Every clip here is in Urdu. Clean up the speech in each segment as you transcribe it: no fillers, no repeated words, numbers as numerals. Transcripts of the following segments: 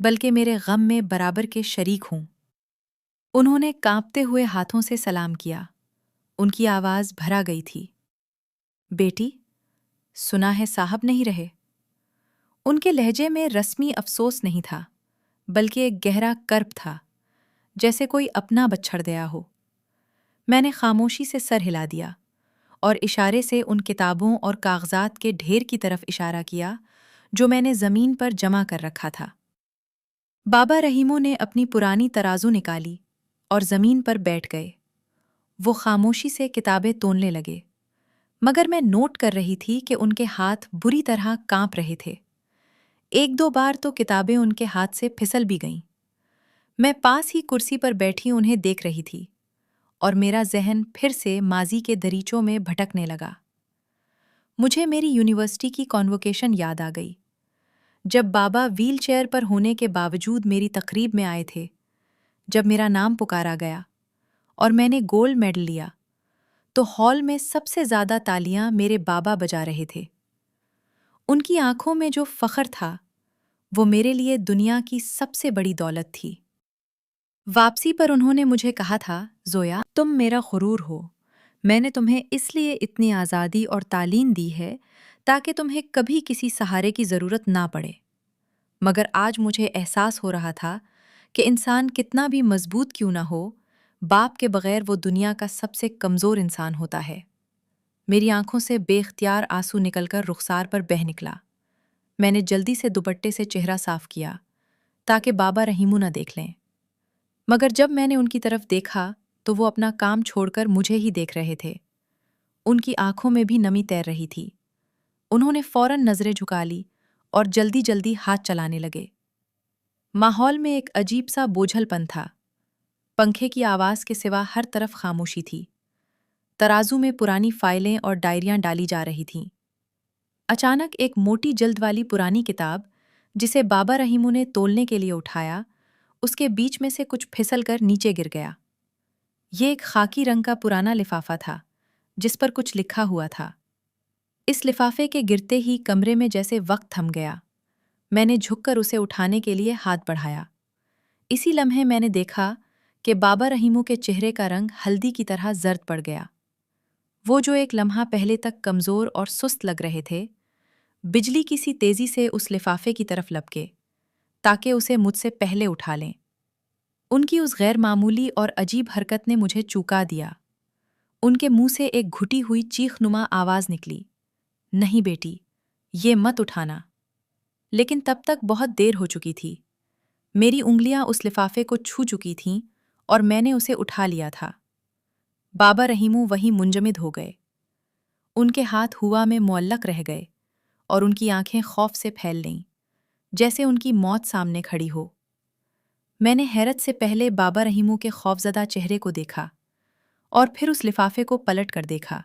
بلکہ میرے غم میں برابر کے شریک ہوں۔ انہوں نے کانپتے ہوئے ہاتھوں سے سلام کیا۔ ان کی آواز بھرا گئی تھی۔ بیٹی، سنا ہے صاحب نہیں رہے۔ ان کے لہجے میں رسمی افسوس نہیں تھا، بلکہ ایک گہرا کرب تھا، جیسے کوئی اپنا بچھڑ گیا ہو۔ میں نے خاموشی سے سر ہلا دیا اور اشارے سے ان کتابوں اور کاغذات کے ڈھیر کی طرف اشارہ کیا جو میں نے زمین پر جمع کر رکھا تھا۔ بابا رحیمو نے اپنی پرانی ترازو نکالی اور زمین پر بیٹھ گئے۔ وہ خاموشی سے کتابیں تولنے لگے، مگر میں نوٹ کر رہی تھی کہ ان کے ہاتھ بری طرح کانپ رہے تھے۔ ایک دو بار تو کتابیں ان کے ہاتھ سے پھسل بھی گئیں۔ میں پاس ہی کرسی پر بیٹھی انہیں دیکھ رہی تھی اور میرا ذہن پھر سے ماضی کے دریچوں میں بھٹکنے لگا۔ مجھے میری یونیورسٹی کی کانووکیشن یاد آ گئی، جب بابا ویل چیئر پر ہونے کے باوجود میری تقریب میں آئے تھے۔ جب میرا نام پکارا گیا اور میں نے گولڈ میڈل لیا تو ہال میں سب سے زیادہ تالیاں میرے بابا بجا رہے تھے۔ ان کی آنکھوں میں جو فخر تھا وہ میرے لیے دنیا کی سب سے بڑی دولت تھی۔ واپسی پر انہوں نے مجھے کہا تھا، زویا، تم میرا غرور ہو۔ میں نے تمہیں اس لیے اتنی آزادی اور تعلیم دی ہے تاکہ تمہیں کبھی کسی سہارے کی ضرورت نہ پڑے۔ مگر آج مجھے احساس ہو رہا تھا کہ انسان کتنا بھی مضبوط کیوں نہ ہو، باپ کے بغیر وہ دنیا کا سب سے کمزور انسان ہوتا ہے۔ میری آنکھوں سے بے اختیار آنسو نکل کر رخسار پر بہہ نکلا۔ میں نے جلدی سے دوپٹے سے چہرہ صاف کیا تاکہ بابا رحیمو نہ دیکھ لیں، مگر جب میں نے ان کی طرف دیکھا تو وہ اپنا کام چھوڑ کر مجھے ہی دیکھ رہے تھے۔ ان کی آنکھوں میں بھی نمی تیر رہی تھی۔ انہوں نے فوراً نظریں جھکا لی اور جلدی جلدی ہاتھ چلانے لگے۔ ماحول میں ایک عجیب سا بوجھل پن تھا۔ پنکھے کی آواز کے سوا ہر طرف خاموشی تھی۔ ترازو میں پرانی فائلیں اور ڈائریاں ڈالی جا رہی تھیں۔ اچانک ایک موٹی جلد والی پرانی کتاب، جسے بابا رحیمو نے تولنے کے لیے اٹھایا، اس کے بیچ میں سے کچھ پھسل کر نیچے گر گیا۔ یہ ایک خاکی رنگ کا پرانا لفافہ تھا جس پر کچھ لکھا ہوا تھا۔ اس لفافے کے گرتے ہی کمرے میں جیسے وقت تھم گیا۔ میں نے جھک کر اسے اٹھانے کے لیے ہاتھ بڑھایا۔ اسی لمحے میں نے دیکھا کہ بابا رحیمو کے چہرے کا رنگ ہلدی کی طرح زرد پڑ گیا۔ وہ جو ایک لمحہ پہلے تک کمزور اور سست لگ رہے تھے، بجلی کی سی تیزی سے اس لفافے کی طرف لپکے تاکہ اسے مجھ سے پہلے اٹھا لیں۔ ان کی اس غیر معمولی اور عجیب حرکت نے مجھے چونکا دیا۔ ان کے منہ سے ایک گھٹی ہوئی چیخ نما آواز نکلی، نہیں بیٹی، یہ مت اٹھانا۔ لیکن تب تک بہت دیر ہو چکی تھی۔ میری انگلیاں اس لفافے کو چھو چکی تھیں اور میں نے اسے اٹھا لیا تھا۔ بابا رحیمو وہیں منجمد ہو گئے۔ ان کے ہاتھ ہوا میں معلق رہ گئے اور ان کی آنکھیں خوف سے پھیل گئیں، جیسے ان کی موت سامنے کھڑی ہو۔ میں نے حیرت سے پہلے بابا رحیمو کے خوفزدہ چہرے کو دیکھا اور پھر اس لفافے کو پلٹ کر دیکھا۔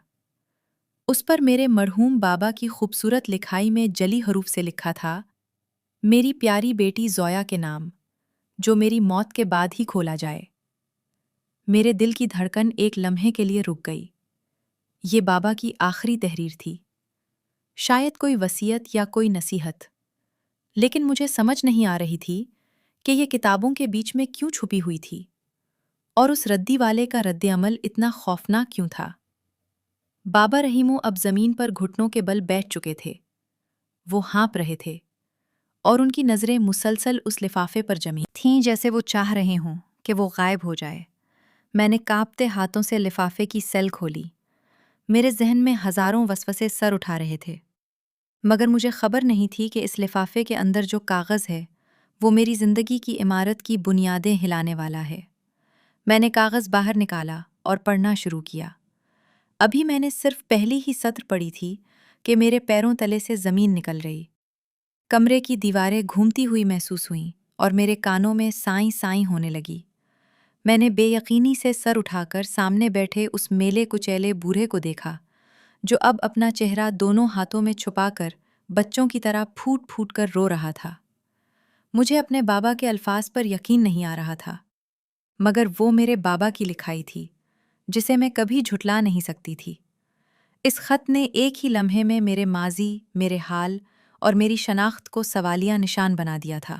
اس پر میرے مرحوم بابا کی خوبصورت لکھائی میں جلی حروف سے لکھا تھا، میری پیاری بیٹی زویا کے نام، جو میری موت کے بعد ہی کھولا جائے۔ میرے دل کی دھڑکن ایک لمحے کے لیے رک گئی۔ یہ بابا کی آخری تحریر تھی، شاید کوئی وصیت یا کوئی نصیحت، لیکن مجھے سمجھ نہیں آ رہی تھی کہ یہ کتابوں کے بیچ میں کیوں چھپی ہوئی تھی، اور اس ردی والے کا رد عمل اتنا خوفناک کیوں تھا۔ بابا رحیمو اب زمین پر گھٹنوں کے بل بیٹھ چکے تھے۔ وہ ہانپ رہے تھے اور ان کی نظریں مسلسل اس لفافے پر جمی تھیں، جیسے وہ چاہ رہے ہوں کہ وہ غائب ہو جائے۔ میں نے کانپتے ہاتھوں سے لفافے کی سیل کھولی۔ میرے ذہن میں ہزاروں وسوسے سر اٹھا رہے تھے، مگر مجھے خبر نہیں تھی کہ اس لفافے کے اندر جو کاغذ ہے وہ میری زندگی کی عمارت کی بنیادیں ہلانے والا ہے۔ میں نے کاغذ باہر نکالا اور پڑھنا شروع کیا۔ ابھی میں نے صرف پہلی ہی سطر پڑھی تھی کہ میرے پیروں تلے سے زمین نکل رہی۔ کمرے کی دیواریں گھومتی ہوئی محسوس ہوئیں اور میرے کانوں میں سائیں سائیں ہونے لگی۔ میں نے بے یقینی سے سر اٹھا کر سامنے بیٹھے اس میلے کچیلے بوڑھے کو دیکھا، جو اب اپنا چہرہ دونوں ہاتھوں میں چھپا کر بچوں کی طرح پھوٹ پھوٹ کر رو رہا تھا۔ مجھے اپنے بابا کے الفاظ پر یقین نہیں آ رہا تھا، مگر وہ میرے بابا کی لکھائی تھی، جسے میں کبھی جھٹلا نہیں سکتی تھی۔ اس خط نے ایک ہی لمحے میں میرے ماضی، میرے حال اور میری شناخت کو سوالیہ نشان بنا دیا تھا۔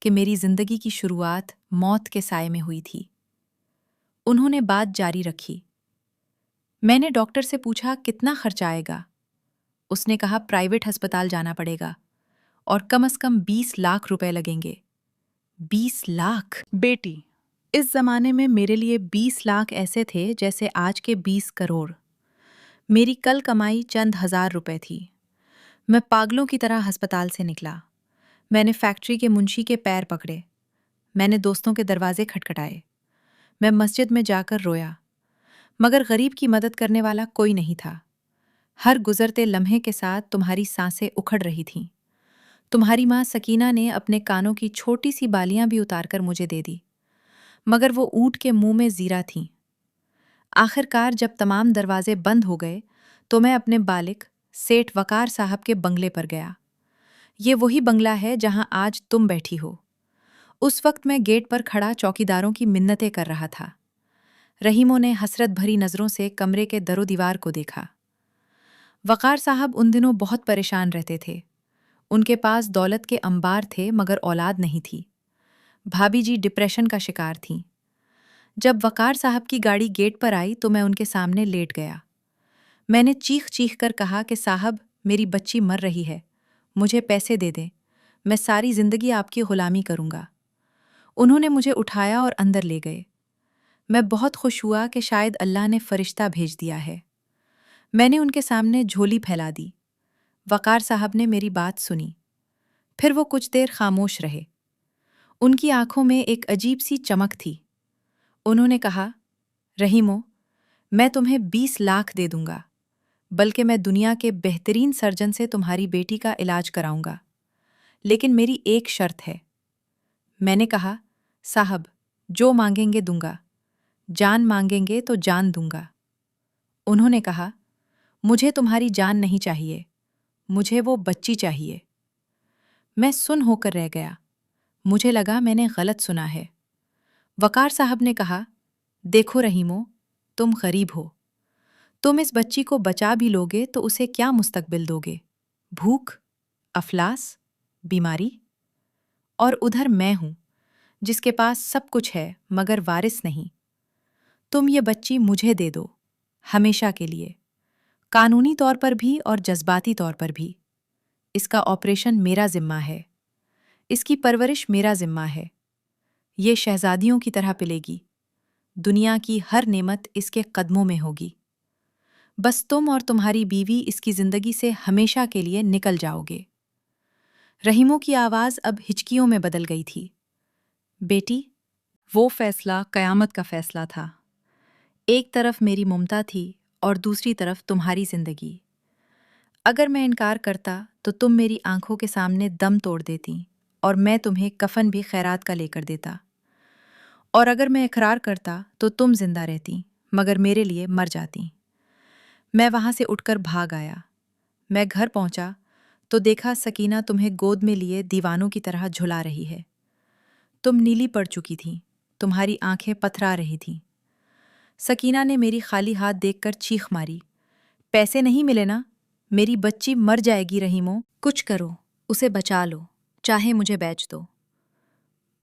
کہ میری زندگی کی شروعات موت کے سائے میں ہوئی تھی۔ انہوں نے بات جاری رکھی۔ میں نے ڈاکٹر سے پوچھا کتنا خرچ آئے گا؟ اس نے کہا پرائیویٹ ہسپتال جانا پڑے گا اور کم از کم 20 لاکھ روپے لگیں گے۔ 20 لاکھ! بیٹی، اس زمانے میں میرے لیے 20 لاکھ ایسے تھے جیسے آج کے 20 کروڑ۔ میری کل کمائی چند ہزار روپے تھی۔ میں پاگلوں کی طرح ہسپتال سے نکلا۔ میں نے فیکٹری کے منشی کے پیر پکڑے۔ میں نے دوستوں کے دروازے کھٹکھٹائے۔ میں مسجد میں جا کر رویا، مگر غریب کی مدد کرنے والا کوئی نہیں تھا۔ ہر گزرتے لمحے کے ساتھ تمہاری سانسیں اکھڑ رہی تھیں۔ تمہاری ماں سکینہ نے اپنے کانوں کی چھوٹی سی بالیاں بھی اتار کر مجھے دے دی، مگر وہ اونٹ کے منہ میں زیرہ تھیں۔ آخر کار جب تمام دروازے بند ہو گئے تو میں اپنے بالک سیٹھ وقار صاحب کے بنگلے پر گیا۔ یہ وہی بنگلہ ہے جہاں آج تم بیٹھی ہو۔ اس وقت میں گیٹ پر کھڑا چوکیداروں کی منتیں کر رہا تھا۔ رحیموں نے حسرت بھری نظروں سے کمرے کے در و دیوار کو دیکھا۔ وقار صاحب ان دنوں بہت پریشان رہتے تھے۔ ان کے پاس دولت کے انبار تھے مگر اولاد نہیں تھی۔ بھابھی جی ڈپریشن کا شکار تھیں۔ جب وقار صاحب کی گاڑی گیٹ پر آئی تو میں ان کے سامنے لیٹ گیا۔ میں نے چیخ چیخ کر کہا کہ صاحب، میری بچی مر رہی ہے، مجھے پیسے دے دیں، میں ساری زندگی آپ کی غلامی کروں گا۔ انہوں نے مجھے اٹھایا اور اندر لے گئے۔ میں بہت خوش ہوا کہ شاید اللہ نے فرشتہ بھیج دیا ہے۔ میں نے ان کے سامنے جھولی پھیلا دی۔ وقار صاحب نے میری بات سنی، پھر وہ کچھ دیر خاموش رہے۔ ان کی آنکھوں میں ایک عجیب سی چمک تھی۔ انہوں نے کہا، رحیمو، میں تمہیں 20 لاکھ دے دوں گا، بلکہ میں دنیا کے بہترین سرجن سے تمہاری بیٹی کا علاج کراؤں گا، لیکن میری ایک شرط ہے۔ میں نے کہا، صاحب، جو مانگیں گے دوں گا، جان مانگیں گے تو جان دوں گا۔ انہوں نے کہا، مجھے تمہاری جان نہیں چاہیے، مجھے وہ بچی چاہیے۔ میں سن ہو کر رہ گیا۔ مجھے لگا میں نے غلط سنا ہے۔ وقار صاحب نے کہا، دیکھو رحیمو، تم غریب ہو، تم اس بچی کو بچا بھی لوگے تو اسے کیا مستقبل دو گے؟ بھوک، افلاس، بیماری؟ اور ادھر میں ہوں جس کے پاس سب کچھ ہے مگر وارث نہیں۔ تم یہ بچی مجھے دے دو، ہمیشہ کے لیے، قانونی طور پر بھی اور جذباتی طور پر بھی۔ اس کا آپریشن میرا ذمہ ہے، اس کی پرورش میرا ذمہ ہے۔ یہ شہزادیوں کی طرح پلے گی، دنیا کی ہر نعمت اس کے قدموں میں ہوگی۔ بس تم اور تمہاری بیوی اس کی زندگی سے ہمیشہ کے لیے نکل جاؤ گے۔ رحیموں کی آواز اب ہچکیوں میں بدل گئی تھی۔ بیٹی، وہ فیصلہ قیامت کا فیصلہ تھا۔ ایک طرف میری ممتا تھی اور دوسری طرف تمہاری زندگی۔ اگر میں انکار کرتا تو تم میری آنکھوں کے سامنے دم توڑ دیتی اور میں تمہیں کفن بھی خیرات کا لے کر دیتا، اور اگر میں اقرار کرتا تو تم زندہ رہتی مگر میرے لیے مر جاتی۔ میں وہاں سے اٹھ کر بھاگ آیا۔ میں گھر پہنچا تو دیکھا سکینہ تمہیں گود میں لیے دیوانوں کی طرح جھلا رہی ہے۔ تم نیلی پڑ چکی تھیں، تمہاری آنکھیں پتھرا رہی تھیں۔ سکینہ نے میری خالی ہاتھ دیکھ کر چیخ ماری، پیسے نہیں ملے نا؟ میری بچی مر جائے گی رحیمو، کچھ کرو، اسے بچا لو، چاہے مجھے بیچ دو۔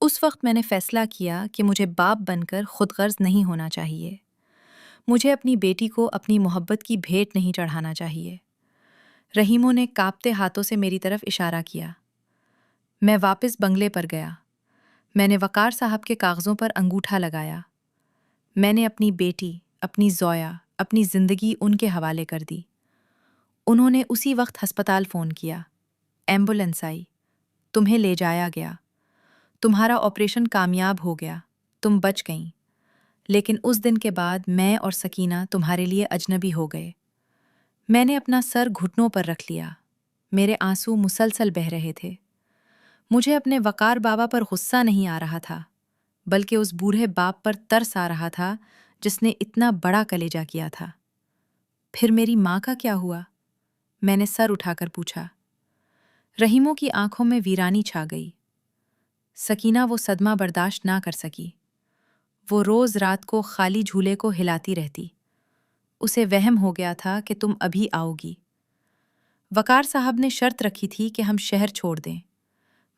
اس وقت میں نے فیصلہ کیا کہ مجھے باپ بن کر خود غرض نہیں ہونا چاہیے۔ مجھے اپنی بیٹی کو اپنی محبت کی بھیٹ نہیں چڑھانا چاہیے۔ رحیموں نے کانپتے ہاتھوں سے میری طرف اشارہ کیا۔ میں واپس بنگلے پر گیا۔ میں نے وقار صاحب کے کاغذوں پر انگوٹھا لگایا۔ میں نے اپنی بیٹی، اپنی زویا، اپنی زندگی ان کے حوالے کر دی۔ انہوں نے اسی وقت ہسپتال فون کیا۔ ایمبولینس آئی، تمہیں لے جایا گیا۔ تمہارا آپریشن کامیاب ہو گیا، تم بچ گئیں۔ لیکن اس دن کے بعد میں اور سکینہ تمہارے لیے اجنبی ہو گئے۔ میں نے اپنا سر گھٹنوں پر رکھ لیا۔ میرے آنسو مسلسل بہہ رہے تھے۔ مجھے اپنے وقار بابا پر غصہ نہیں آ رہا تھا، بلکہ اس بوڑھے باپ پر ترس آ رہا تھا جس نے اتنا بڑا کلیجہ کیا تھا۔ پھر میری ماں کا کیا ہوا؟ میں نے سر اٹھا کر پوچھا۔ رحیموں کی آنکھوں میں ویرانی چھا گئی۔ سکینہ وہ صدمہ برداشت نہ کر سکی۔ وہ روز رات کو خالی جھولے کو ہلاتی رہتی۔ اسے وہم ہو گیا تھا کہ تم ابھی آؤ گی۔ وقار صاحب نے شرط رکھی تھی کہ ہم شہر چھوڑ دیں،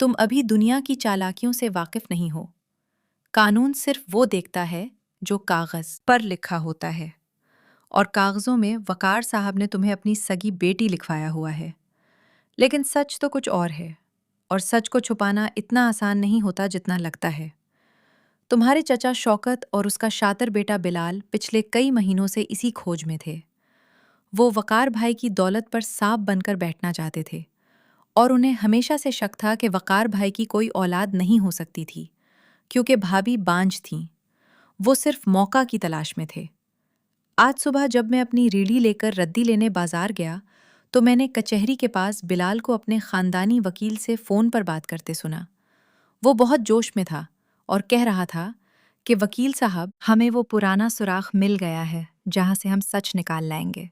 تم ابھی دنیا کی چالاکیوں سے واقف نہیں ہو۔ قانون صرف وہ دیکھتا ہے جو کاغذ پر لکھا ہوتا ہے، اور کاغذوں میں وقار صاحب نے تمہیں اپنی سگی بیٹی لکھوایا ہوا ہے۔ لیکن سچ تو کچھ اور ہے، اور سچ کو چھپانا اتنا آسان نہیں ہوتا جتنا لگتا ہے۔ تمہارے چچا شوکت اور اس کا شاطر بیٹا بلال پچھلے کئی مہینوں سے اسی کھوج میں تھے۔ وہ وقار بھائی کی دولت پر سانپ بن کر بیٹھنا چاہتے تھے، اور انہیں ہمیشہ سے شک تھا کہ وقار بھائی کی کوئی اولاد نہیں ہو سکتی تھی، کیونکہ بھابھی بانجھ تھیں۔ وہ صرف موقع کی تلاش میں تھے۔ آج صبح جب میں اپنی ریڑھی لے کر ردی لینے بازار گیا تو میں نے کچہری کے پاس بلال کو اپنے خاندانی وکیل سے فون پر بات کرتے سنا۔ وہ بہت جوش میں تھا اور کہہ رہا تھا کہ وکیل صاحب، ہمیں وہ پرانا سوراخ مل گیا ہے جہاں سے ہم سچ نکال لائیں گے۔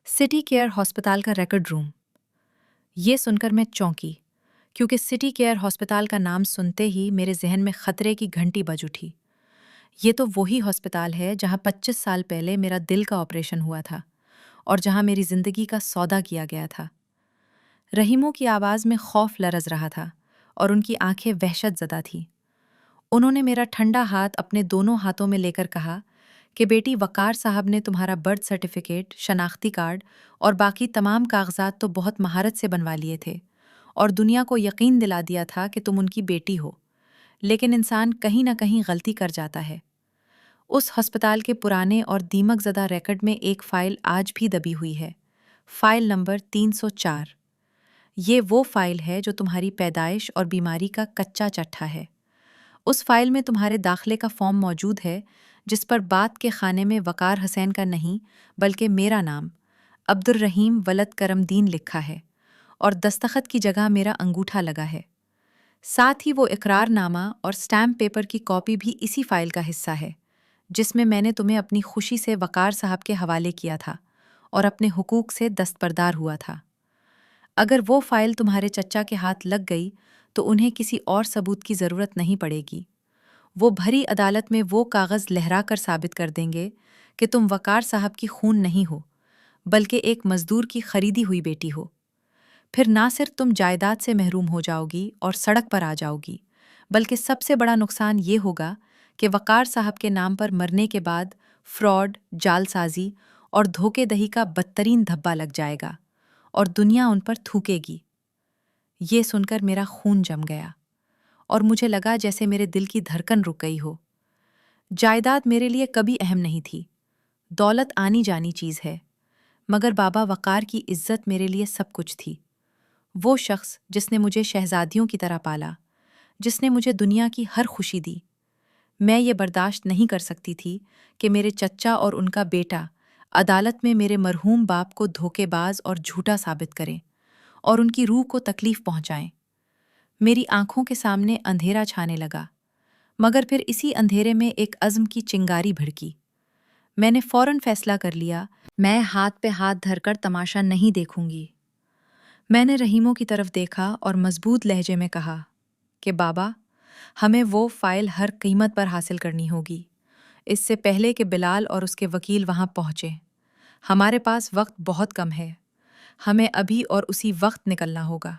سٹی کیئر ہسپتال کا ریکارڈ روم۔ یہ سن کر میں چونکی، کیونکہ سٹی کیئر ہسپتال کا نام سنتے ہی میرے ذہن میں خطرے کی گھنٹی بج اٹھی۔ یہ تو وہی ہسپتال ہے جہاں 25 سال پہلے میرا دل کا آپریشن ہوا تھا اور جہاں میری زندگی کا سودا کیا گیا تھا۔ رحیموں کی آواز میں خوف لرز رہا تھا اور ان کی آنکھیں وحشت زدہ تھیں۔ انہوں نے میرا ٹھنڈا ہاتھ اپنے دونوں ہاتھوں میں لے کر کہا کہ بیٹی، وقار صاحب نے تمہارا برتھ سرٹیفکیٹ، شناختی کارڈ اور باقی تمام کاغذات تو بہت مہارت سے بنوا لیے تھے اور دنیا کو یقین دلا دیا تھا کہ تم ان کی بیٹی ہو، لیکن انسان کہیں نہ کہیں غلطی کر جاتا ہے۔ اس ہسپتال کے پرانے اور دیمک زدہ ریکارڈ میں ایک فائل آج بھی دبی ہوئی ہے، فائل نمبر 304۔ یہ وہ فائل ہے جو تمہاری پیدائش اور بیماری کا کچا چٹھا ہے۔ اس فائل میں تمہارے داخلے کا فارم موجود ہے جس پر بات کے خانے میں وقار حسین کا نہیں بلکہ میرا نام عبد الرحیم ولد کرم دین لکھا ہے، اور دستخط کی جگہ میرا انگوٹھا لگا ہے۔ ساتھ ہی وہ اقرار نامہ اور سٹیمپ پیپر کی کاپی بھی اسی فائل کا حصہ ہے جس میں میں نے تمہیں اپنی خوشی سے وقار صاحب کے حوالے کیا تھا اور اپنے حقوق سے دستبردار ہوا تھا۔ اگر وہ فائل تمہارے چچا کے ہاتھ لگ گئی تو انہیں کسی اور ثبوت کی ضرورت نہیں پڑے گی۔ وہ بھری عدالت میں وہ کاغذ لہرا کر ثابت کر دیں گے کہ تم وقار صاحب کی خون نہیں ہو، بلکہ ایک مزدور کی خریدی ہوئی بیٹی ہو۔ پھر نہ صرف تم جائیداد سے محروم ہو جاؤ گی اور سڑک پر آ جاؤ گی، بلکہ سب سے بڑا نقصان یہ ہوگا کہ وقار صاحب کے نام پر مرنے کے بعد فراڈ، جال سازی اور دھوکے دہی کا بدترین دھبا لگ جائے گا اور دنیا ان پر تھوکے گی۔ یہ سن کر میرا خون جم گیا اور مجھے لگا جیسے میرے دل کی دھڑکن رک گئی ہو۔ جائیداد میرے لیے کبھی اہم نہیں تھی، دولت آنی جانی چیز ہے، مگر بابا وقار کی عزت میرے لیے سب کچھ تھی۔ وہ شخص جس نے مجھے شہزادیوں کی طرح پالا، جس نے مجھے دنیا کی ہر خوشی دی۔ میں یہ برداشت نہیں کر سکتی تھی کہ میرے چچا اور ان کا بیٹا عدالت میں میرے مرحوم باپ کو دھوکے باز اور جھوٹا ثابت کریں اور ان کی روح کو تکلیف پہنچائیں۔ میری آنکھوں کے سامنے اندھیرا چھانے لگا، مگر پھر اسی اندھیرے میں ایک عزم کی چنگاری بھڑکی۔ میں نے فوراً فیصلہ کر لیا، میں ہاتھ پہ ہاتھ دھر کر تماشا نہیں دیکھوں گی۔ میں نے رحیموں کی طرف دیکھا اور مضبوط لہجے میں کہا کہ بابا، ہمیں وہ فائل ہر قیمت پر حاصل کرنی ہوگی، اس سے پہلے کہ بلال اور اس کے وکیل وہاں پہنچیں۔ ہمارے پاس وقت بہت کم ہے، ہمیں ابھی اور اسی وقت نکلنا ہوگا۔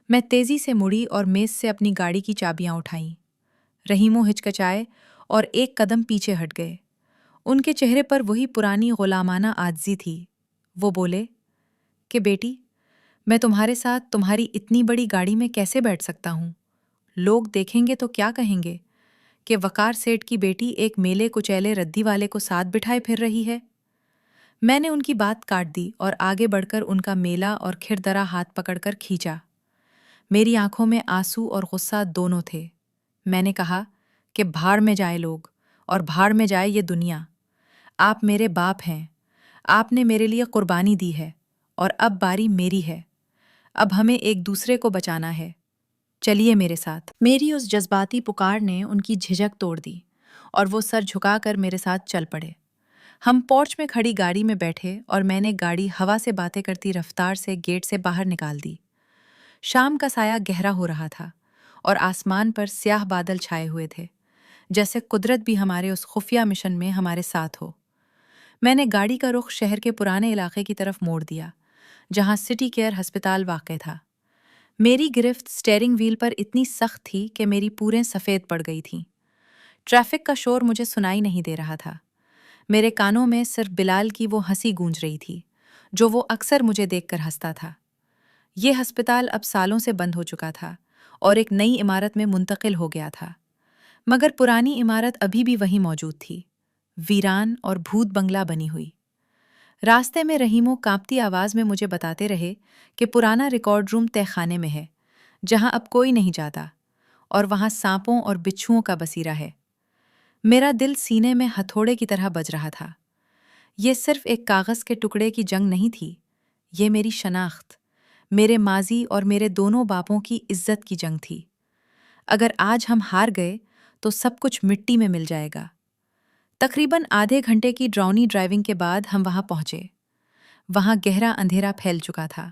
میں تیزی سے مڑی اور میز سے اپنی گاڑی کی چابیاں اٹھائیں۔ رحیموں ہچکچائے اور ایک قدم پیچھے ہٹ گئے۔ ان کے چہرے پر وہی پرانی غلامانہ عاجزی تھی۔ وہ بولے کہ بیٹی، میں تمہارے ساتھ تمہاری اتنی بڑی گاڑی میں کیسے بیٹھ سکتا ہوں؟ لوگ دیکھیں گے تو کیا کہیں گے کہ وقار سیٹھ کی بیٹی ایک میلے کچیلے ردی والے کو ساتھ بٹھائے پھر رہی ہے؟ میں نے ان کی بات کاٹ دی اور آگے بڑھ کر ان کا میلا اور کھردرا ہاتھ پکڑ کر کھینچا۔ میری آنکھوں میں آنسو اور غصہ دونوں تھے۔ میں نے کہا کہ بھاڑ میں جائے لوگ اور بھاڑ میں جائے یہ دنیا۔ آپ میرے باپ ہیں، آپ نے میرے لیے قربانی دی ہے اور اب باری میری ہے۔ اب ہمیں ایک دوسرے کو بچانا ہے، چلیے میرے ساتھ۔ میری اس جذباتی پکار نے ان کی جھجک توڑ دی اور وہ سر جھکا کر میرے ساتھ چل پڑے۔ ہم پورچ میں کھڑی گاڑی میں بیٹھے اور میں نے گاڑی ہوا سے باتیں کرتی رفتار سے گیٹ سے باہر نکال دی۔ شام کا سایہ گہرا ہو رہا تھا اور آسمان پر سیاہ بادل چھائے ہوئے تھے، جیسے قدرت بھی ہمارے اس خفیہ مشن میں ہمارے ساتھ ہو۔ میں نے گاڑی کا رخ شہر کے پرانے علاقے کی طرف موڑ دیا، جہاں سٹی کیئر ہسپتال واقع تھا۔ میری گرفت اسٹیئرنگ وہیل پر اتنی سخت تھی کہ میری پوریں سفید پڑ گئی تھیں۔ ٹریفک کا شور مجھے سنائی نہیں دے رہا تھا۔ میرے کانوں میں صرف بلال کی وہ ہنسی گونج رہی تھی جو وہ اکثر مجھے دیکھ کر ہنستا تھا۔ یہ ہسپتال اب سالوں سے بند ہو چکا تھا اور ایک نئی عمارت میں منتقل ہو گیا تھا، مگر پرانی عمارت ابھی بھی وہیں موجود تھی، ویران اور بھوت بنگلہ بنی ہوئی۔ راستے میں رحیمو کانپتی آواز میں مجھے بتاتے رہے کہ پرانا ریکارڈ روم تہہ خانے میں ہے، جہاں اب کوئی نہیں جاتا، اور وہاں سانپوں اور بچھوؤں کا بسیرا ہے۔ میرا دل سینے میں ہتھوڑے کی طرح بج رہا تھا۔ یہ صرف ایک کاغذ کے ٹکڑے کی جنگ نہیں تھی، یہ میری شناخت، میرے ماضی اور میرے دونوں باپوں کی عزت کی جنگ تھی۔ اگر آج ہم ہار گئے تو سب کچھ مٹی میں مل جائے گا۔ تقریباً آدھے گھنٹے کی ڈراؤنی ڈرائیونگ کے بعد ہم وہاں پہنچے۔ وہاں گہرا اندھیرا پھیل چکا تھا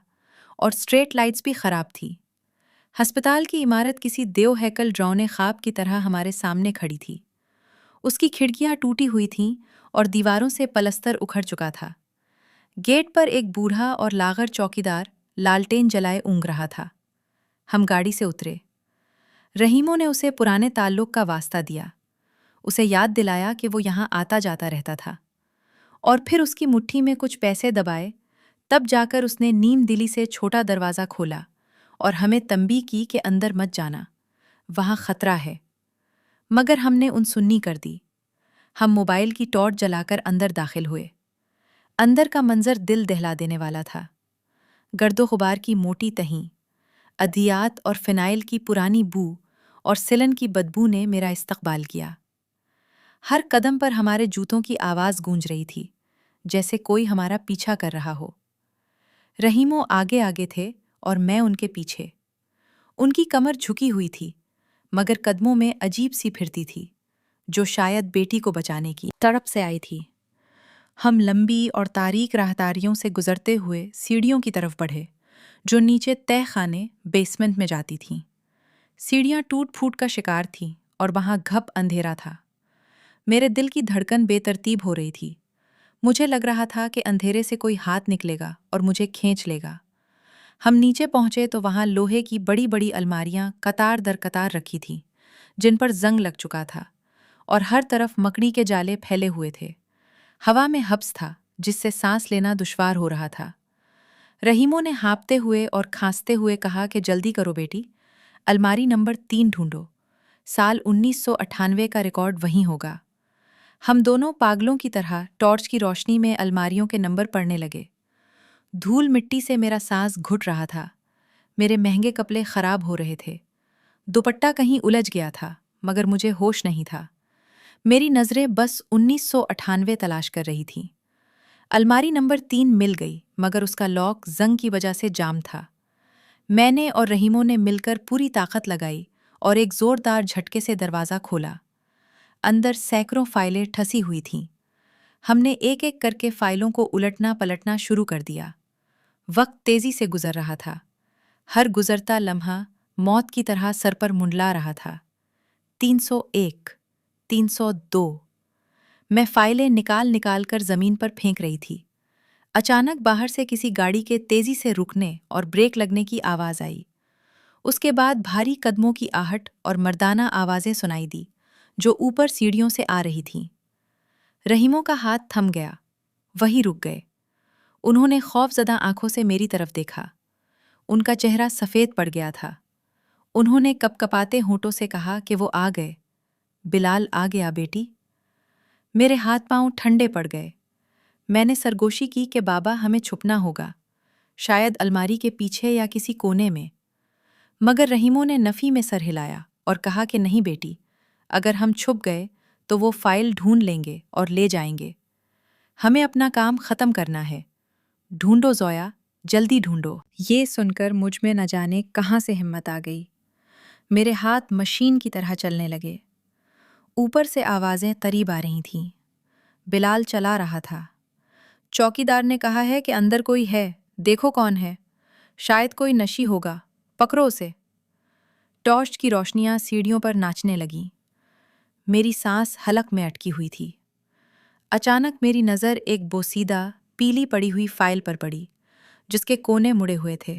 اور اسٹریٹ لائٹس بھی خراب تھی۔ ہسپتال کی عمارت کسی دیو ہیکل ڈراؤنے خواب کی طرح ہمارے سامنے کھڑی تھی۔ اس کی کھڑکیاں ٹوٹی ہوئی تھیں اور دیواروں سے پلستر اکھڑ چکا تھا۔ گیٹ پر ایک بوڑھا اور لاغر چوکیدار لالٹین جلائے اونگ رہا تھا۔ ہم گاڑی سے اترے۔ رحیمو نے اسے پرانے تعلق کا واسطہ دیا، اسے یاد دلایا کہ وہ یہاں آتا جاتا رہتا تھا، اور پھر اس کی مٹھی میں کچھ پیسے دبائے۔ تب جا کر اس نے نیم دلی سے چھوٹا دروازہ کھولا اور ہمیں تنبیہ کی کہ اندر مت جانا، وہاں خطرہ ہے۔ مگر ہم نے سنی کر دی۔ ہم موبائل کی ٹارچ جلا کر اندر داخل ہوئے۔ اندر کا منظر دل دہلا دینے والا تھا۔ گرد و غبار کی موٹی تہیں، ادویات اور فنائل کی پرانی بو اور سلن کی بدبو نے میرا استقبال کیا۔ ہر قدم پر ہمارے جوتوں کی آواز گونج رہی تھی، جیسے کوئی ہمارا پیچھا کر رہا ہو۔ رحیمو آگے آگے تھے اور میں ان کے پیچھے۔ ان کی کمر جھکی ہوئی تھی، مگر قدموں میں عجیب سی پھرتی تھی، جو شاید بیٹی کو بچانے کی تڑپ سے آئی تھی۔ ہم لمبی اور تاریک راہداریوں سے گزرتے ہوئے سیڑھیوں کی طرف بڑھے، جو نیچے تہہ خانے بیسمنٹ میں جاتی تھیں۔ سیڑھیاں ٹوٹ پھوٹ کا شکار تھیں اور وہاں گھپ اندھیرا تھا۔ میرے دل کی دھڑکن بے ترتیب ہو رہی تھی۔ مجھے لگ رہا تھا کہ اندھیرے سے کوئی ہاتھ نکلے گا اور مجھے کھینچ لے گا۔ ہم نیچے پہنچے تو وہاں لوہے کی بڑی بڑی الماریاں قطار در قطار رکھی تھیں، جن پر زنگ لگ چکا تھا، اور ہر طرف مکڑی کے جالے پھیلے ہوئے تھے۔ ہوا میں حبس تھا، جس سے سانس لینا دشوار ہو رہا تھا۔ رحیمو نے ہانپتے ہوئے اور کھانستے ہوئے کہا کہ جلدی کرو بیٹی، الماری نمبر 3 ڈھونڈو، سال 1998 کا ریکارڈ وہیں ہوگا۔ ہم دونوں پاگلوں کی طرح ٹارچ کی روشنی میں الماریوں کے نمبر پڑھنے لگے۔ دھول مٹی سے میرا سانس گھٹ رہا تھا، میرے مہنگے کپڑے خراب ہو رہے تھے، دوپٹہ کہیں الجھ گیا تھا، مگر مجھے ہوش نہیں تھا۔ میری نظریں بس 1998 تلاش کر رہی تھیں۔ الماری نمبر 3 مل گئی، مگر اس کا لاک زنگ کی وجہ سے جام تھا۔ میں نے اور رحیمو نے مل کر پوری طاقت لگائی اور ایک زوردار جھٹکے سے دروازہ کھولا۔ اندر سینکڑوں فائلیں ٹھسی ہوئی تھیں۔ ہم نے ایک ایک کر کے فائلوں کو الٹنا پلٹنا شروع کر دیا۔ وقت تیزی سے گزر رہا تھا، ہر گزرتا لمحہ موت کی طرح سر پر منڈلا رہا تھا۔ 301، 302۔ میں فائلیں نکال نکال کر زمین پر پھینک رہی تھی۔ اچانک باہر سے کسی گاڑی کے تیزی سے رکنے اور بریک لگنے کی آواز آئی۔ اس کے بعد بھاری قدموں کی آہٹ اور مردانہ آوازیں سنائی دی، جو اوپر سیڑھیوں سے آ رہی تھیں۔ رحیمو کا ہاتھ تھم گیا، وہی رک گئے۔ انہوں نے خوف زدہ آنکھوں سے میری طرف دیکھا۔ ان کا چہرہ سفید پڑ گیا تھا۔ انہوں نے کپ کپاتے ہونٹوں سے کہا کہ وہ آ گئے۔ بلال آ گیا بیٹی۔ میرے ہاتھ پاؤں ٹھنڈے پڑ گئے۔ میں نے سرگوشی کی کہ بابا ہمیں چھپنا ہوگا، شاید الماری کے پیچھے یا کسی کونے میں۔ مگر رحیمو نے نفی میں سر ہلایا اور کہا کہ نہیں بیٹی، اگر ہم چھپ گئے تو وہ فائل ڈھونڈ لیں گے اور لے جائیں گے۔ ہمیں اپنا کام ختم کرنا ہے۔ ڈھونڈو زویا، جلدی ڈھونڈو۔ یہ سن کر مجھ میں نہ جانے کہاں سے ہمت آ گئی۔ میرے ہاتھ مشین کی طرح چلنے لگے۔ اوپر سے آوازیں قریب آ رہی تھیں۔ بلال چلا رہا تھا۔ چوکیدار نے کہا ہے کہ اندر کوئی ہے، دیکھو کون ہے، شاید کوئی نشی ہوگا، پکڑو اسے۔ ٹارچ کی روشنیاں سیڑھیوں پر ناچنے لگیں۔ میری سانس حلق میں اٹکی ہوئی تھی۔ اچانک میری نظر ایک بوسیدہ، پیلی پڑی ہوئی فائل پر پڑی، جس کے کونے مڑے ہوئے تھے۔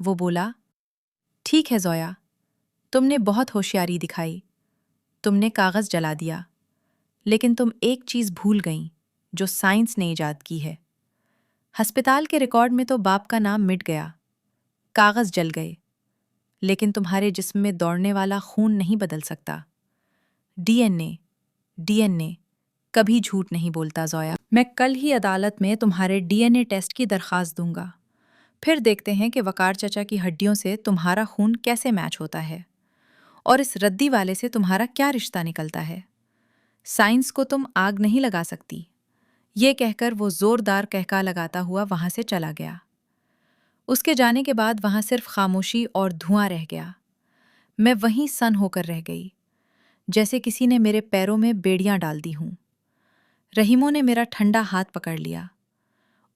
وہ بولا، ٹھیک ہے زویا، تم نے بہت ہوشیاری دکھائی، تم نے کاغذ جلا دیا، لیکن تم ایک چیز بھول گئیں جو سائنس نے ایجاد کی ہے۔ ہسپتال کے ریکارڈ میں تو باپ کا نام مٹ گیا، کاغذ جل گئے، لیکن تمہارے جسم میں دوڑنے والا خون نہیں بدل سکتا۔ ڈی این اے کبھی جھوٹ نہیں بولتا زویا۔ میں کل ہی عدالت میں تمہارے ڈی این اے ٹیسٹ کی درخواست دوں گا، پھر دیکھتے ہیں کہ وقار چچا کی ہڈیوں سے تمہارا خون کیسے میچ ہوتا ہے اور اس ردی والے سے تمہارا کیا رشتہ نکلتا ہے۔ سائنس کو تم آگ نہیں لگا سکتی۔ یہ کہہ کر وہ زوردار کہکا لگاتا ہوا وہاں سے چلا گیا۔ اس کے جانے کے بعد وہاں صرف خاموشی اور دھواں رہ گیا۔ میں وہیں سن ہو کر رہ گئی، جیسے کسی نے میرے پیروں میں بیڑیاں ڈال دی ہوں۔ رحیموں نے میرا ٹھنڈا ہاتھ پکڑ لیا۔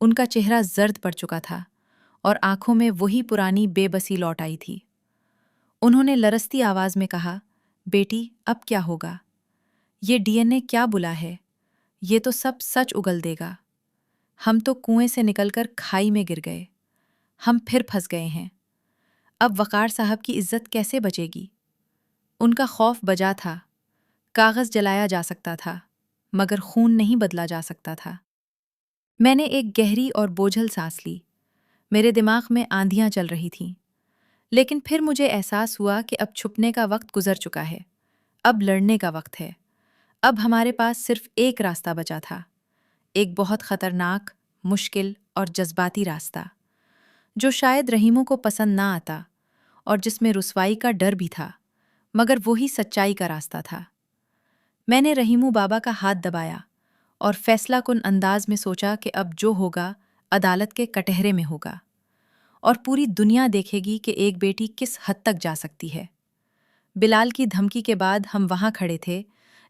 ان کا چہرہ زرد پڑ چکا تھا اور آنکھوں میں وہی پرانی بے بسی لوٹ آئی تھی۔ انہوں نے لرزتی آواز میں کہا، بیٹی اب کیا ہوگا؟ یہ ڈی این اے کیا بلا ہے؟ یہ تو سب سچ اگل دے گا۔ ہم تو کنویں سے نکل کر کھائی میں گر گئے، ہم پھر پھنس گئے ہیں۔ اب وقار صاحب کی عزت کیسے بچے گی؟ ان کا خوف بجا تھا، کاغذ جلایا جا سکتا تھا مگر خون نہیں بدلا جا سکتا تھا۔ میں نے ایک گہری اور بوجھل سانس لی، میرے دماغ میں آندھیاں چل رہی تھیں، لیکن پھر مجھے احساس ہوا کہ اب چھپنے کا وقت گزر چکا ہے، اب لڑنے کا وقت ہے۔ اب ہمارے پاس صرف ایک راستہ بچا تھا، ایک بہت خطرناک، مشکل اور جذباتی راستہ، جو شاید رحیموں کو پسند نہ آتا اور جس میں رسوائی کا ڈر بھی تھا، مگر وہی سچائی کا راستہ تھا۔ میں نے رحیموں بابا کا ہاتھ دبایا اور فیصلہ کن انداز میں سوچا کہ اب جو ہوگا عدالت کے کٹہرے میں ہوگا، اور پوری دنیا دیکھے گی کہ ایک بیٹی کس حد تک جا سکتی ہے۔ بلال کی دھمکی کے بعد ہم وہاں کھڑے تھے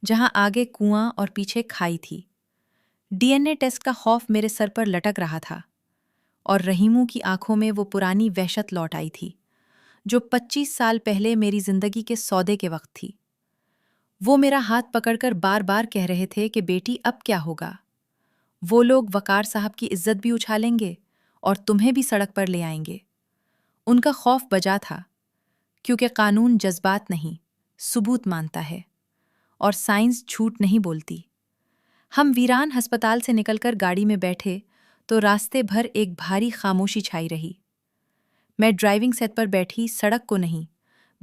جہاں آگے کنواں اور پیچھے کھائی تھی۔ ڈی این اے ٹیسٹ کا خوف میرے سر پر لٹک رہا تھا، اور رحیموں کی آنکھوں میں وہ پرانی وحشت لوٹ آئی تھی جو 25 سال پہلے میری زندگی کے سودے کے وقت تھی۔ وہ میرا ہاتھ پکڑ کر بار بار کہہ رہے تھے کہ بیٹی اب کیا ہوگا؟ وہ لوگ وقار صاحب کی عزت بھی اچھالیں گے اور تمہیں بھی سڑک پر لے آئیں گے۔ ان کا خوف بجا تھا، کیونکہ قانون جذبات نہیں، ثبوت مانتا ہے، اور سائنس جھوٹ نہیں بولتی۔ ہم ویران ہسپتال سے نکل کر گاڑی میں بیٹھے تو راستے بھر ایک بھاری خاموشی چھائی رہی۔ میں ڈرائیونگ سیٹ پر بیٹھی سڑک کو نہیں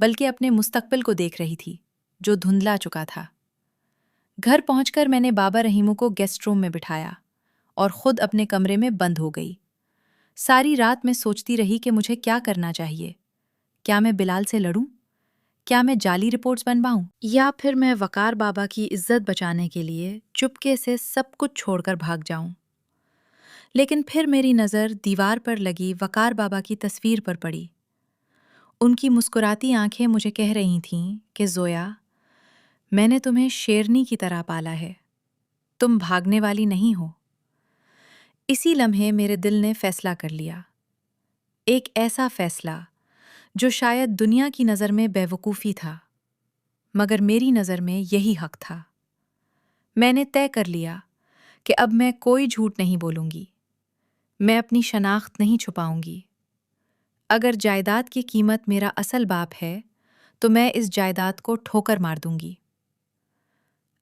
بلکہ اپنے مستقبل کو دیکھ رہی تھی جو دھندلا چکا تھا۔ گھر پہنچ کر میں نے بابا رحیموں کو گیسٹ روم میں بٹھایا اور خود اپنے کمرے میں بند ہو گئی۔ ساری رات میں سوچتی رہی کہ مجھے کیا کرنا چاہیے۔ کیا میں بلال سے لڑوں؟ کیا میں جعلی رپورٹس بنواؤں؟ یا پھر میں وقار بابا کی عزت بچانے کے لیے چپکے سے سب کچھ چھوڑ کر بھاگ جاؤں؟ لیکن پھر میری نظر دیوار پر لگی وقار بابا کی تصویر پر پڑی۔ ان کی مسکراتی آنکھیں مجھے کہہ رہی تھیں کہ زویا، میں نے تمہیں شیرنی کی طرح پالا ہے، تم بھاگنے والی نہیں ہو۔ اسی لمحے میرے دل نے فیصلہ کر لیا، ایک ایسا فیصلہ جو شاید دنیا کی نظر میں بے وقوفی تھا، مگر میری نظر میں یہی حق تھا۔ میں نے طے کر لیا کہ اب میں کوئی جھوٹ نہیں بولوں گی، میں اپنی شناخت نہیں چھپاؤں گی۔ اگر جائیداد کی قیمت میرا اصل باپ ہے تو میں اس جائیداد کو ٹھوکر مار دوں گی۔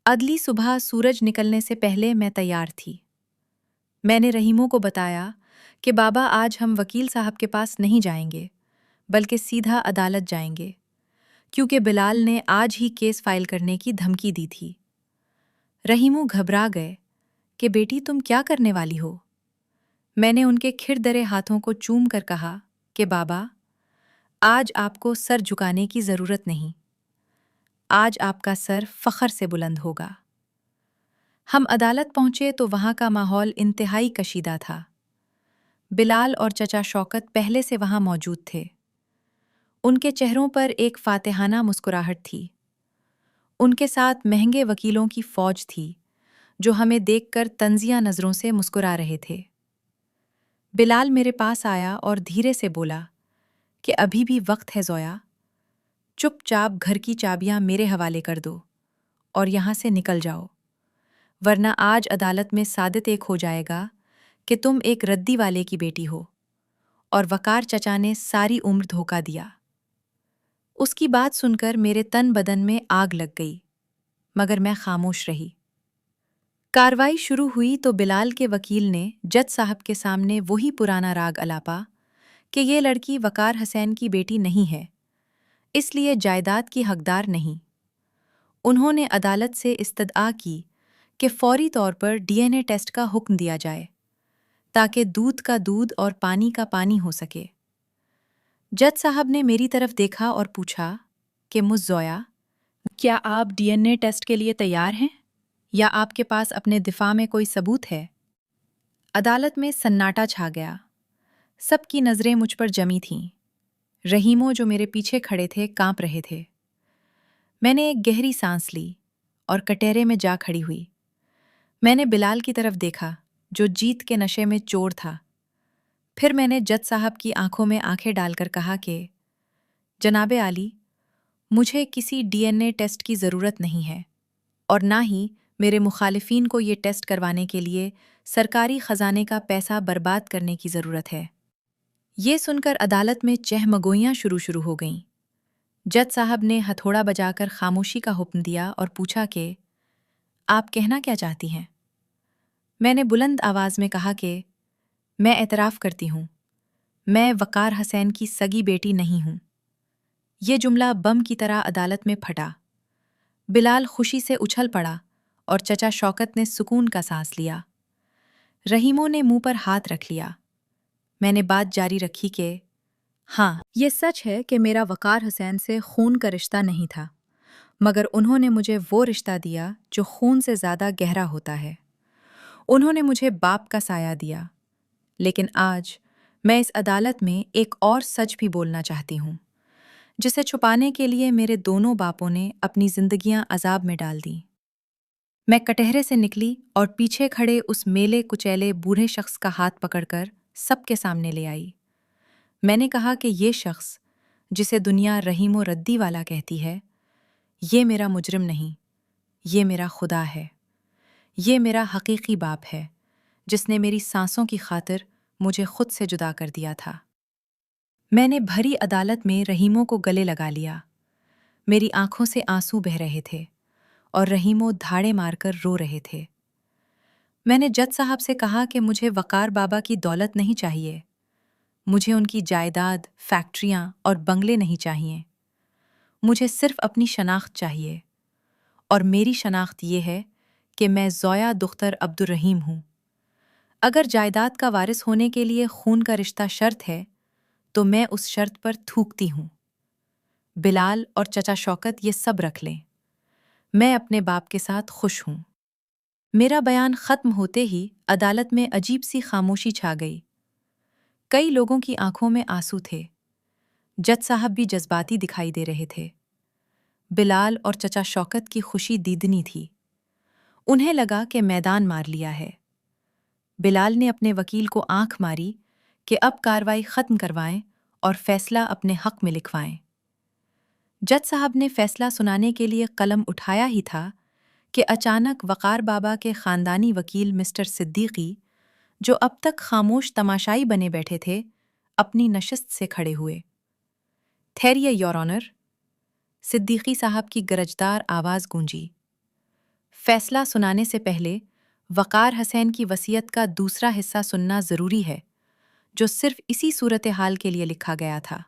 اگلی صبح سورج نکلنے سے پہلے میں تیار تھی۔ میں نے رحیموں کو بتایا کہ بابا آج ہم وکیل صاحب کے پاس نہیں جائیں گے بلکہ سیدھا عدالت جائیں گے، کیونکہ بلال نے آج ہی کیس فائل کرنے کی دھمکی دی تھی۔ رحیموں گھبرا گئے کہ بیٹی تم کیا کرنے والی ہو؟ میں نے ان کے کھردرے ہاتھوں کو چوم کر کہا کہ بابا، آج آپ کو سر جھکانے کی ضرورت نہیں، آج آپ کا سر فخر سے بلند ہوگا۔ ہم عدالت پہنچے تو وہاں کا ماحول انتہائی کشیدہ تھا۔ بلال اور چچا شوکت پہلے سے وہاں موجود تھے۔ ان کے چہروں پر ایک فاتحانہ مسکراہٹ تھی۔ ان کے ساتھ مہنگے وکیلوں کی فوج تھی جو ہمیں دیکھ کر طنزیہ نظروں سے مسکرا رہے تھے۔ بلال میرے پاس آیا اور دھیرے سے بولا کہ ابھی بھی وقت ہے زویا، چپ چاپ گھر کی چابیاں میرے حوالے کر دو اور یہاں سے نکل جاؤ، ورنہ آج عدالت میں ثابت ایک ہو جائے گا کہ تم ایک ردی والے کی بیٹی ہو اور وقار چچا نے ساری عمر دھوکہ دیا۔ اس کی بات سن کر میرے تن بدن میں آگ لگ گئی، مگر میں خاموش رہی۔ کارروائی شروع ہوئی تو بلال کے وکیل نے جج صاحب کے سامنے وہی پرانا راگ الاپا کہ یہ لڑکی وقار حسین کی بیٹی نہیں ہے، اس لیے جائیداد کی حقدار نہیں۔ انہوں نے عدالت سے استدعا کی کہ فوری طور پر DNA ٹیسٹ کا حکم دیا جائے تاکہ دودھ کا دودھ اور پانی کا پانی ہو سکے۔ جج صاحب نے میری طرف دیکھا اور پوچھا کہ مس زویا، کیا آپ DNA ٹیسٹ کے لیے تیار ہیں یا آپ کے پاس اپنے دفاع میں کوئی ثبوت ہے؟ عدالت میں سناٹا چھا گیا۔ سب کی نظریں مجھ پر جمی تھیں۔ رحیمو جو میرے پیچھے کھڑے تھے کانپ رہے تھے۔ میں نے ایک گہری سانس لی اور کٹہرے میں جا کھڑی ہوئی۔ میں نے بلال کی طرف دیکھا جو جیت کے نشے میں چور تھا۔ پھر میں نے جج صاحب کی آنکھوں میں آنکھیں ڈال کر کہا کہ جناب عالی، مجھے کسی DNA ٹیسٹ کی ضرورت نہیں ہے اور نہ ہی میرے مخالفین کو یہ ٹیسٹ کروانے کے لیے سرکاری خزانے کا پیسہ برباد کرنے کی ضرورت ہے۔ یہ سن کر عدالت میں چہمگوئیاں شروع ہو گئیں۔ جج صاحب نے ہتھوڑا بجا کر خاموشی کا حکم دیا اور پوچھا کہ آپ کہنا کیا چاہتی ہیں؟ میں نے بلند آواز میں کہا کہ میں اعتراف کرتی ہوں، میں وقار حسین کی سگی بیٹی نہیں ہوں۔ یہ جملہ بم کی طرح عدالت میں پھٹا۔ بلال خوشی سے اچھل پڑا اور چچا شوکت نے سکون کا سانس لیا۔ رحیموں نے منہ پر ہاتھ رکھ لیا۔ میں نے بات جاری رکھی کہ ہاں، یہ سچ ہے کہ میرا وقار حسین سے خون کا رشتہ نہیں تھا، مگر انہوں نے مجھے وہ رشتہ دیا جو خون سے زیادہ گہرا ہوتا ہے۔ انہوں نے مجھے باپ کا سایہ دیا۔ لیکن آج میں اس عدالت میں ایک اور سچ بھی بولنا چاہتی ہوں، جسے چھپانے کے لیے میرے دونوں باپوں نے اپنی زندگیاں عذاب میں ڈال دیں۔ میں کٹہرے سے نکلی اور پیچھے کھڑے اس میلے کچیلے بوڑھے شخص کا ہاتھ پکڑ کر سب کے سامنے لے آئی۔ میں نے کہا کہ یہ شخص جسے دنیا رحیم و ردی والا کہتی ہے، یہ میرا مجرم نہیں، یہ میرا خدا ہے۔ یہ میرا حقیقی باپ ہے جس نے میری سانسوں کی خاطر مجھے خود سے جدا کر دیا تھا۔ میں نے بھری عدالت میں رحیموں کو گلے لگا لیا۔ میری آنکھوں سے آنسو بہہ رہے تھے اور رحیموں دھاڑے مار کر رو رہے تھے۔ میں نے جج صاحب سے کہا کہ مجھے وقار بابا کی دولت نہیں چاہیے، مجھے ان کی جائیداد، فیکٹریاں اور بنگلے نہیں چاہیے۔ مجھے صرف اپنی شناخت چاہیے، اور میری شناخت یہ ہے کہ میں زویا دختر عبدالرحیم ہوں۔ اگر جائیداد کا وارث ہونے کے لیے خون کا رشتہ شرط ہے تو میں اس شرط پر تھوکتی ہوں۔ بلال اور چچا شوکت یہ سب رکھ لیں، میں اپنے باپ کے ساتھ خوش ہوں۔ میرا بیان ختم ہوتے ہی عدالت میں عجیب سی خاموشی چھا گئی۔ کئی لوگوں کی آنکھوں میں آنسو تھے۔ جج صاحب بھی جذباتی دکھائی دے رہے تھے۔ بلال اور چچا شوکت کی خوشی دیدنی تھی۔ انہیں لگا کہ میدان مار لیا ہے۔ بلال نے اپنے وکیل کو آنکھ ماری کہ اب کارروائی ختم کروائیں اور فیصلہ اپنے حق میں لکھوائیں۔ جج صاحب نے فیصلہ سنانے کے لیے قلم اٹھایا ہی تھا کہ اچانک وقار بابا کے خاندانی وکیل مسٹر صدیقی، جو اب تک خاموش تماشائی بنے بیٹھے تھے، اپنی نشست سے کھڑے ہوئے۔ ٹھہریے یور آنر، صدیقی صاحب کی گرجدار آواز گونجی۔ فیصلہ سنانے سے پہلے وقار حسین کی وصیت کا دوسرا حصہ سننا ضروری ہے، جو صرف اسی صورتحال کے لیے لکھا گیا تھا۔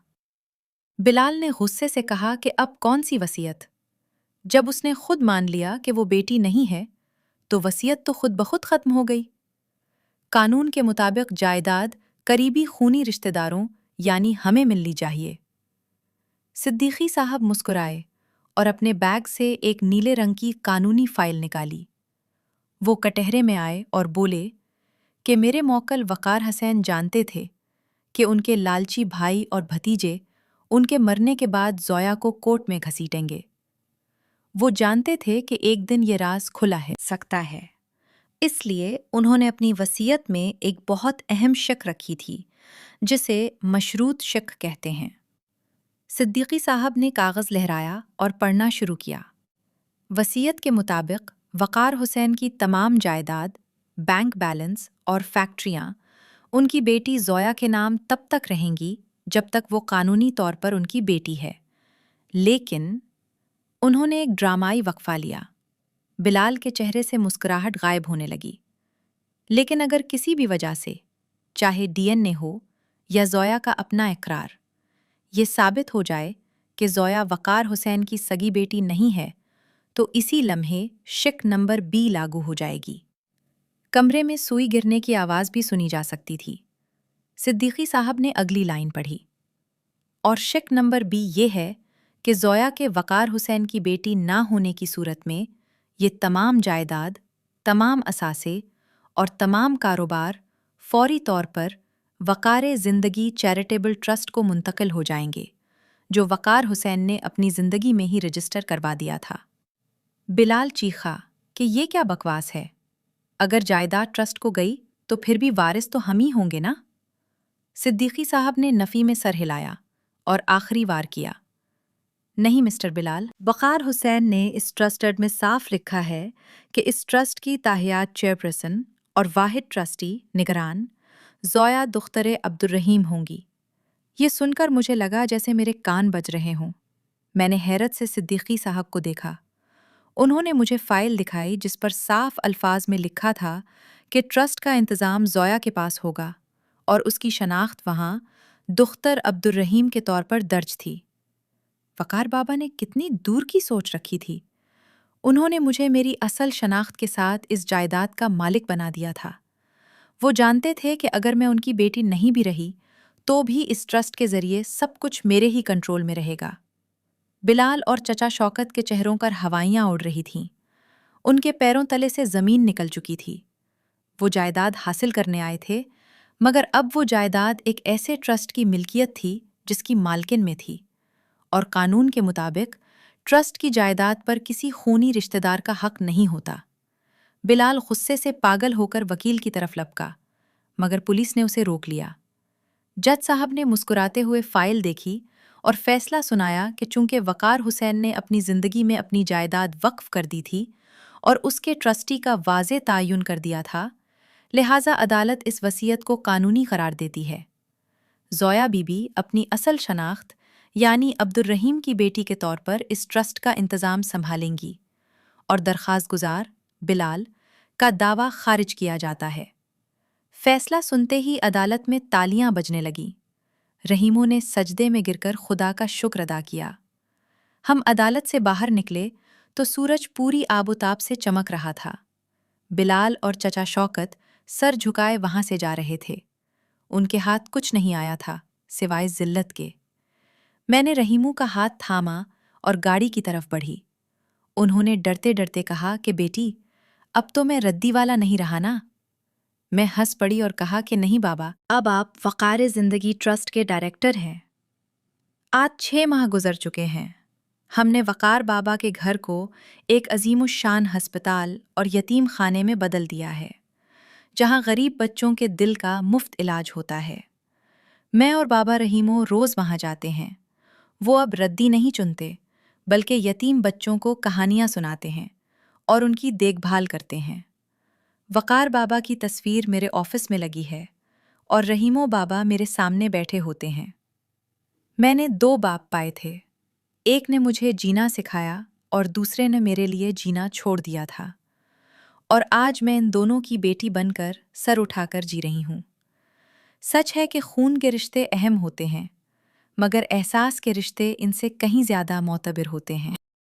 بلال نے غصے سے کہا کہ اب کون سی وصیت؟ جب اس نے خود مان لیا کہ وہ بیٹی نہیں ہے تو وصیت تو خود بخود ختم ہو گئی۔ قانون کے مطابق جائیداد قریبی خونی رشتہ داروں یعنی ہمیں ملنی چاہیے۔ صدیقی صاحب مسکرائے اور اپنے بیگ سے ایک نیلے رنگ کی قانونی فائل نکالی۔ وہ کٹہرے میں آئے اور بولے کہ میرے موکل وقار حسین جانتے تھے کہ ان کے لالچی بھائی اور بھتیجے ان کے مرنے کے بعد زویا کو کورٹ میں گھسیٹیں گے۔ وہ جانتے تھے کہ ایک دن یہ راز کھلا ہے سکتا ہے، اس لیے انہوں نے اپنی وصیت میں ایک بہت اہم شک رکھی تھی جسے مشروط شک کہتے ہیں۔ صدیقی صاحب نے کاغذ لہرایا اور پڑھنا شروع کیا۔ وصیت کے مطابق وقار حسین کی تمام جائیداد، بینک بیلنس اور فیکٹریاں ان کی بیٹی زویا کے نام تب تک رہیں گی جب تک وہ قانونی طور پر ان کی بیٹی ہے۔ لیکن انہوں نے ایک ڈرامائی وقفہ لیا۔ بلال کے چہرے سے مسکراہٹ غائب ہونے لگی۔ لیکن اگر کسی بھی وجہ سے، چاہے ڈی این اے ہو یا زویا کا اپنا اقرار، یہ ثابت ہو جائے کہ زویا وقار حسین کی سگی بیٹی نہیں ہے، تو اسی لمحے شک نمبر بی لاگو ہو جائے گی۔ کمرے میں سوئی گرنے کی آواز بھی سنی جا سکتی تھی۔ صدیقی صاحب نے اگلی لائن پڑھی، اور شک نمبر بی یہ ہے کہ زویا کے وقار حسین کی بیٹی نہ ہونے کی صورت میں یہ تمام جائیداد، تمام اثاثے اور تمام کاروبار فوری طور پر وقار زندگی چیریٹیبل ٹرسٹ کو منتقل ہو جائیں گے، جو وقار حسین نے اپنی زندگی میں ہی رجسٹر کروا دیا تھا۔ بلال چیخا کہ یہ کیا بکواس ہے؟ اگر جائیداد ٹرسٹ کو گئی تو پھر بھی وارث تو ہم ہی ہوں گے نا؟ صدیقی صاحب نے نفی میں سر ہلایا اور آخری وار کیا، نہیں مسٹر بلال، وقار حسین نے اس ٹرسٹ میں صاف لکھا ہے کہ اس ٹرسٹ کی تاحیات چیئرپرسن اور واحد ٹرسٹی نگران زویا دختر عبد الرحیم ہوں گی۔ یہ سن کر مجھے لگا جیسے میرے کان بج رہے ہوں۔ میں نے حیرت سے صدیقی صاحب کو دیکھا۔ انہوں نے مجھے فائل دکھائی جس پر صاف الفاظ میں لکھا تھا کہ ٹرسٹ کا انتظام زویا کے پاس ہوگا اور اس کی شناخت وہاں دختر عبد الرحیم کے طور پر درج تھی۔ وقار بابا نے کتنی دور کی سوچ رکھی تھی۔ انہوں نے مجھے میری اصل شناخت کے ساتھ اس جائیداد کا مالک بنا دیا تھا۔ وہ جانتے تھے کہ اگر میں ان کی بیٹی نہیں بھی رہی تو بھی اس ٹرسٹ کے ذریعے سب کچھ میرے ہی کنٹرول میں رہے گا۔ بلال اور چچا شوکت کے چہروں پر ہوائیاں اڑ رہی تھیں۔ ان کے پیروں تلے سے زمین نکل چکی تھی۔ وہ جائیداد حاصل کرنے آئے تھے، مگر اب وہ جائیداد ایک ایسے ٹرسٹ کی ملکیت تھی جس کی مالکن میں تھی، اور قانون کے مطابق ٹرسٹ کی جائیداد پر کسی خونی رشتہ دار کا حق نہیں ہوتا۔ بلال غصے سے پاگل ہو کر وکیل کی طرف لپکا، مگر پولیس نے اسے روک لیا۔ جج صاحب نے مسکراتے ہوئے فائل دیکھی اور فیصلہ سنایا کہ چونکہ وقار حسین نے اپنی زندگی میں اپنی جائیداد وقف کر دی تھی اور اس کے ٹرسٹی کا واضح تعین کر دیا تھا، لہٰذا عدالت اس وصیت کو قانونی قرار دیتی ہے۔ زویا بی بی اپنی اصل شناخت یعنی عبد الرحیم کی بیٹی کے طور پر اس ٹرسٹ کا انتظام سنبھالیں گی، اور درخواست گزار بلال کا دعویٰ خارج کیا جاتا ہے۔ فیصلہ سنتے ہی عدالت میں تالیاں بجنے لگیں۔ رحیموں نے سجدے میں گر کر خدا کا شکر ادا کیا۔ ہم عدالت سے باہر نکلے تو سورج پوری آب و تاب سے چمک رہا تھا۔ بلال اور چچا شوکت سر جھکائے وہاں سے جا رہے تھے۔ ان کے ہاتھ کچھ نہیں آیا تھا سوائے ذلت کے۔ میں نے رحیموں کا ہاتھ تھاما اور گاڑی کی طرف بڑھی۔ انہوں نے ڈرتے ڈرتے کہا کہ بیٹی، اب تو میں ردی والا نہیں رہا نا؟ میں ہنس پڑی اور کہا کہ نہیں بابا، اب آپ وقار زندگی ٹرسٹ کے ڈائریکٹر ہیں۔ آج 6 ماہ گزر چکے ہیں۔ ہم نے وقار بابا کے گھر کو ایک عظیم الشان ہسپتال اور یتیم خانے میں بدل دیا ہے، جہاں غریب بچوں کے دل کا مفت علاج ہوتا ہے۔ میں اور بابا رحیموں روز وہاں جاتے ہیں۔ وہ اب ردی نہیں چنتے، بلکہ یتیم بچوں کو کہانیاں سناتے ہیں اور ان کی دیکھ بھال کرتے ہیں۔ وقار بابا کی تصویر میرے آفس میں لگی ہے اور رحیموں بابا میرے سامنے بیٹھے ہوتے ہیں۔ میں نے 2 باپ پائے تھے، ایک نے مجھے جینا سکھایا اور دوسرے نے میرے لیے جینا چھوڑ دیا تھا، اور آج میں ان دونوں کی بیٹی بن کر سر اٹھا کر جی رہی ہوں۔ سچ ہے کہ خون کے رشتے اہم ہوتے ہیں، مگر احساس کے رشتے ان سے کہیں زیادہ معتبر ہوتے ہیں۔